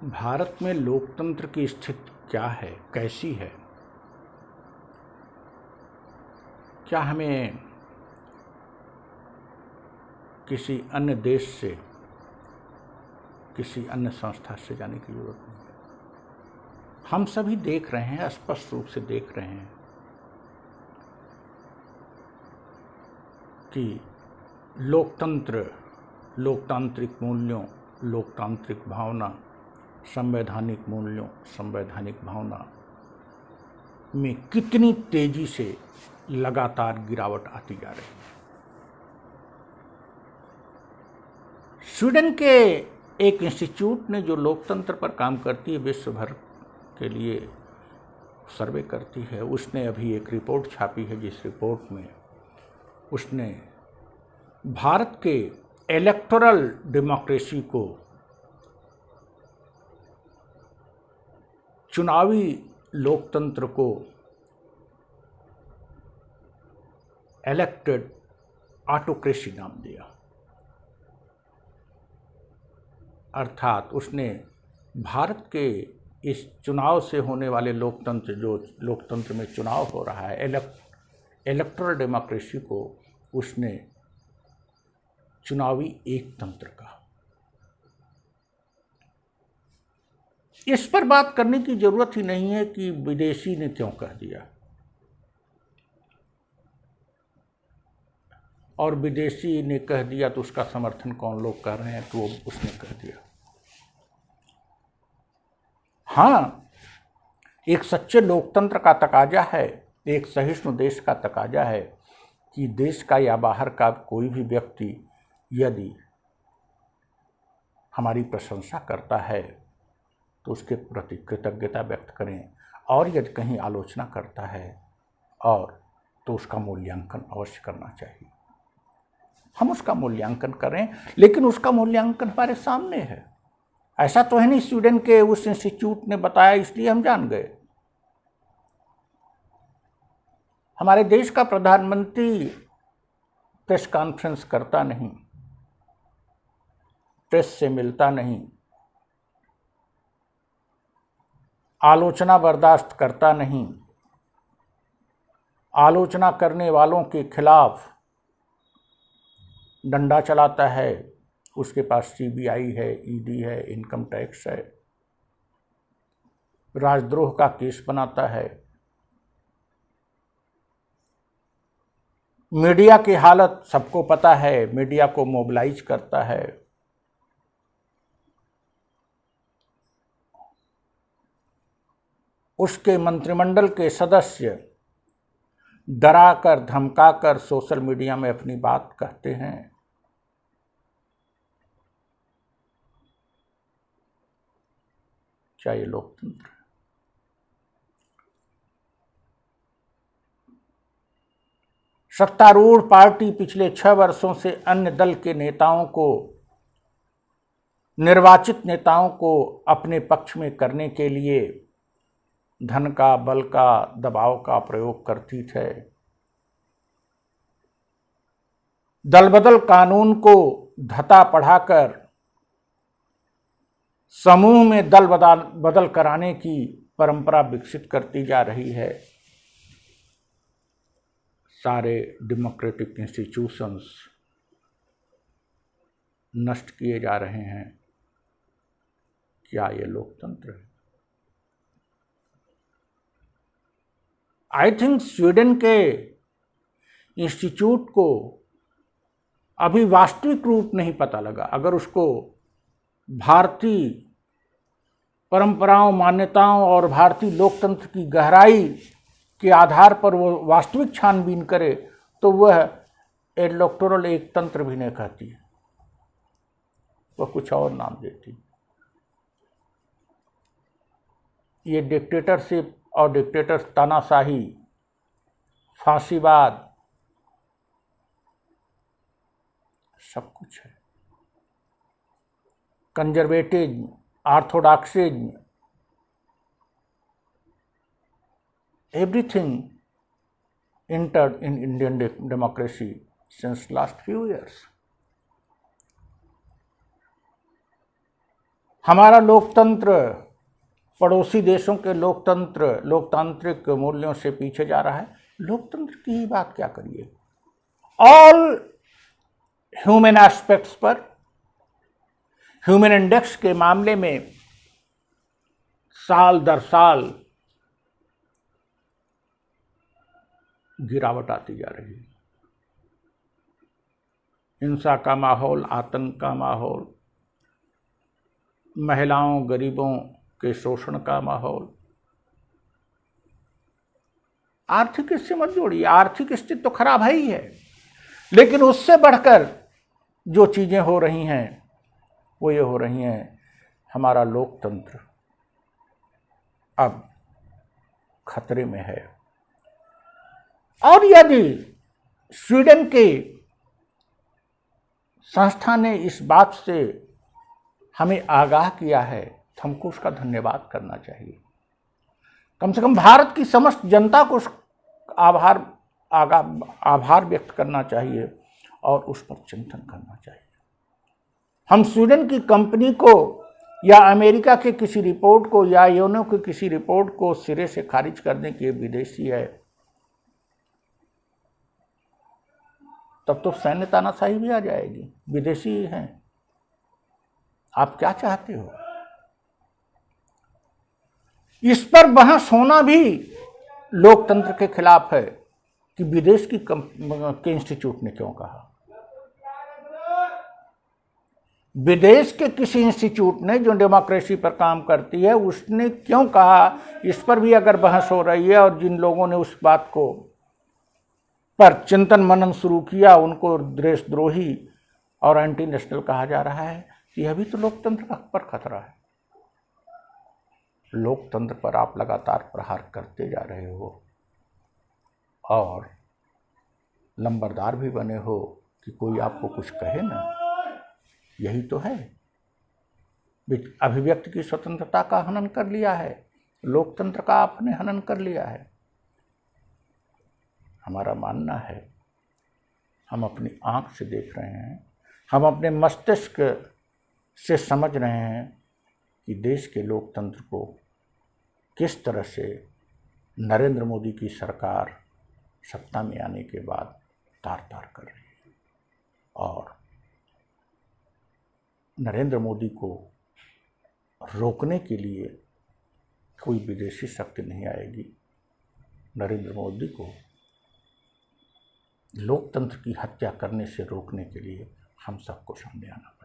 भारत में लोकतंत्र की स्थिति क्या है, कैसी है? क्या हमें किसी अन्य देश से, किसी अन्य संस्था से जाने की जरूरत नहीं है? हम सभी देख रहे हैं, स्पष्ट रूप से देख रहे हैं कि लोकतंत्र, लोकतांत्रिक मूल्यों, लोकतांत्रिक भावना, संवैधानिक मूल्यों, संवैधानिक भावना में कितनी तेजी से लगातार गिरावट आती जा रही है। स्वीडन के एक इंस्टीट्यूट ने जो लोकतंत्र पर काम करती है, विश्व भर के लिए सर्वे करती है, उसने अभी एक रिपोर्ट छापी है, जिस रिपोर्ट में उसने भारत के इलेक्टोरल डेमोक्रेसी को, चुनावी लोकतंत्र को इलेक्टेड ऑटोक्रेसी नाम दिया। अर्थात उसने भारत के इस चुनाव से होने वाले लोकतंत्र, जो लोकतंत्र में चुनाव हो रहा है, इलेक्टोरल डेमोक्रेसी को उसने चुनावी एकतंत्र कहा। इस पर बात करने की जरूरत ही नहीं है कि विदेशी ने क्यों कह दिया, और विदेशी ने कह दिया तो उसका समर्थन कौन लोग कर रहे हैं, तो उसने कह दिया। हाँ, एक सच्चे लोकतंत्र का तकाजा है, एक सहिष्णु देश का तकाजा है कि देश का या बाहर का कोई भी व्यक्ति यदि हमारी प्रशंसा करता है तो उसके प्रति कृतज्ञता व्यक्त करें, और यदि कहीं आलोचना करता है और तो उसका मूल्यांकन अवश्य करना चाहिए। हम उसका मूल्यांकन करें, लेकिन उसका मूल्यांकन हमारे सामने है। ऐसा तो है नहीं स्वीडन के उस इंस्टीट्यूट ने बताया इसलिए हम जान गए। हमारे देश का प्रधानमंत्री प्रेस कॉन्फ्रेंस करता नहीं, प्रेस से मिलता नहीं, आलोचना बर्दाश्त करता नहीं, आलोचना करने वालों के खिलाफ डंडा चलाता है। उसके पास सीबीआई है, ईडी है, इनकम टैक्स है, राजद्रोह का केस बनाता है। मीडिया की हालत सबको पता है, मीडिया को मोबिलाइज करता है। उसके मंत्रिमंडल के सदस्य डराकर धमकाकर सोशल मीडिया में अपनी बात कहते हैं। क्या ये लोकतंत्र है? सत्तारूढ़ पार्टी पिछले 6 वर्षों से अन्य दल के नेताओं को, निर्वाचित नेताओं को अपने पक्ष में करने के लिए धन का, बल का, दबाव का प्रयोग करती है। दलबदल कानून को धता पढ़ाकर समूह में दल बदल कराने की परंपरा विकसित करती जा रही है। सारे डेमोक्रेटिक इंस्टीट्यूशंस नष्ट किए जा रहे हैं। क्या ये लोकतंत्र है? आई थिंक स्वीडन के इंस्टीट्यूट को अभी वास्तविक रूप नहीं पता लगा। अगर उसको भारतीय परंपराओं, मान्यताओं और भारतीय लोकतंत्र की गहराई के आधार पर वो वास्तविक छानबीन करे तो वह इलेक्टोरल एकतंत्र भी नहीं कहती, वह कुछ और नाम देती। ये डिक्टेटरशिप और डिक्टेटर्स, तानाशाही, फांसीवाद, सब कुछ है। Conservatism, orthodoxism, everything entered in Indian democracy since last few years. हमारा लोकतंत्र पड़ोसी देशों के लोकतांत्रिक मूल्यों से पीछे जा रहा है। लोकतंत्र की ही बात क्या करिए, ऑल ह्यूमन एस्पेक्ट्स पर, ह्यूमन इंडेक्स के मामले में साल दर साल गिरावट आती जा रही है। हिंसा का माहौल, आतंक का माहौल, महिलाओं गरीबों के शोषण का माहौल। आर्थिक इससे मत जोड़िए, आर्थिक स्थिति तो खराब है ही है, लेकिन उससे बढ़कर जो चीजें हो रही हैं वो ये हो रही हैं, हमारा लोकतंत्र अब खतरे में है। और यदि स्वीडन के संस्था ने इस बात से हमें आगाह किया है तो हमको उसका धन्यवाद करना चाहिए। कम से कम भारत की समस्त जनता को आभार व्यक्त करना चाहिए और उस पर चिंतन करना चाहिए। हम स्वीडन की कंपनी को या अमेरिका के किसी रिपोर्ट को या यूएनओ की किसी रिपोर्ट को सिरे से खारिज करने के विदेशी है, तब तो सैन्य तानाशाही भी आ जाएगी। विदेशी हैं, आप क्या चाहते हो? इस पर बहस होना भी लोकतंत्र के खिलाफ है कि विदेश के इंस्टीट्यूट ने क्यों कहा। विदेश के किसी इंस्टीट्यूट ने जो डेमोक्रेसी पर काम करती है उसने क्यों कहा, इस पर भी अगर बहस हो रही है और जिन लोगों ने उस बात को पर चिंतन मनन शुरू किया उनको देशद्रोही और एंटी नेशनल कहा जा रहा है, यह भी तो लोकतंत्र पर खतरा है। लोकतंत्र पर आप लगातार प्रहार करते जा रहे हो और लंबरदार भी बने हो कि कोई आपको कुछ कहे ना। यही तो है, अभिव्यक्ति की स्वतंत्रता का हनन कर लिया है, लोकतंत्र का आपने हनन कर लिया है। हमारा मानना है, हम अपनी आंख से देख रहे हैं, हम अपने मस्तिष्क से समझ रहे हैं कि देश के लोकतंत्र को किस तरह से नरेंद्र मोदी की सरकार सत्ता में आने के बाद तार तार कर रही है। और नरेंद्र मोदी को रोकने के लिए कोई विदेशी शक्ति नहीं आएगी। नरेंद्र मोदी को लोकतंत्र की हत्या करने से रोकने के लिए हम सबको सामने आना